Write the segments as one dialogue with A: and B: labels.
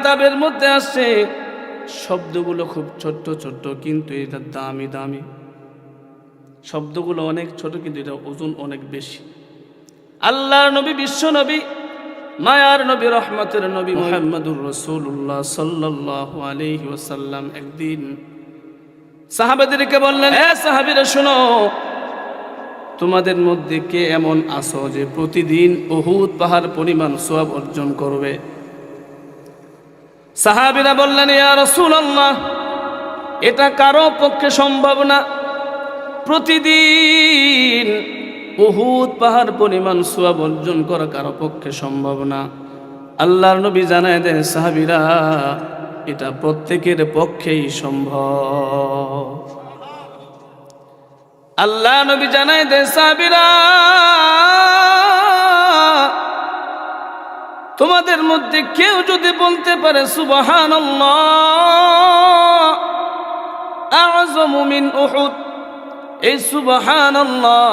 A: কিতাবের মধ্যে আসছে শব্দগুলো খুব ছোট্ট ছোট্ট, কিন্তু এটা দামি দামি। শব্দগুলো অনেক ছোট, কিন্তু এটা ওজন অনেক বেশি। আল্লাহর নবী, বিশ্ব নবী, মায়ার নবী, রহমতের নবী মুহাম্মদুর রাসূলুল্লাহ সাল্লাল্লাহু আলাইহি ওয়াসাল্লাম একদিন সাহাবাদেরকে বললেন, হে সাহাবীরা শোনো, তোমাদের মধ্যে কে এমন আছো যে প্রতিদিন উহুদ পাহাড় পরিমাণ সওয়াব অর্জন করবে? সাহাবীরা বললেন, ইয়া রাসূলুল্লাহ, এটা কারো পক্ষে সম্ভব না। প্রতিদিন উহুদ পাহাড় পরিমাণ সওয়াব অর্জন করা কারো পক্ষে সম্ভব না। আল্লাহর নবী জানায় দেন, সাহাবীরা, এটা প্রত্যেকের পক্ষেই সম্ভব। আল্লাহ নবী জানায় দেন, সাহাবীরা, তোমাদের মধ্যে কেউ যদি বলতে পারে সুবহানাল্লাহ আ'যামু মিন উহুদ, এই সুবহানাল্লাহ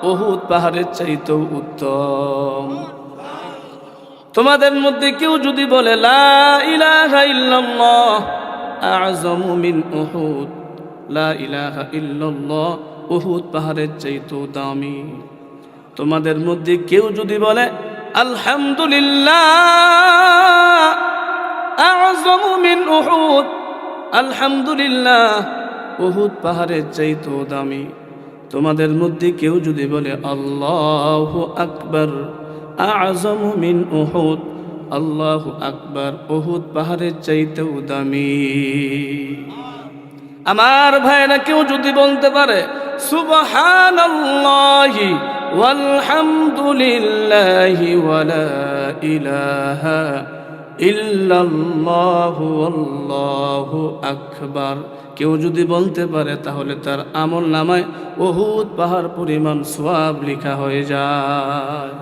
A: উহুদ পাহাড়ের চাইতেও উত্তম। তোমাদের মধ্যে কেউ যদি বলে লা ইলাহা ইল্লাল্লাহ আ'যামু মিন উহুদ, লা ইলাহা ইল্লাল্লাহ উহুদ পাহাড়ের চাইতেও দামি। তোমাদের মধ্যে কেউ যদি বলে আলহামদুলিল্লাহ আ'যামু মিন উহুদ, আলহামদুলিল্লাহ উহুদ পাহাড়ের চাইতেও দামি। তোমাদের মধ্যে কেউ যদি বলে আল্লাহু আকবার আ'যামু মিন উহুদ, আল্লাহু আকবার উহুদ পাহাড়ের চাইতেও দামি। আমার ভাইরা, কেউ যদি বলতে পারে সুবহানাল্লাহি ওয়ালহামদুলিল্লাহি ওয়ালা ইলাহা ইল্লাল্লাহু আল্লাহু আকবার, কেউ যদি বলতে পারে, তাহলে তার আমল নামায় উহুদ পাহাড় পরিমাণ সওয়াব লেখা হয়ে যায়।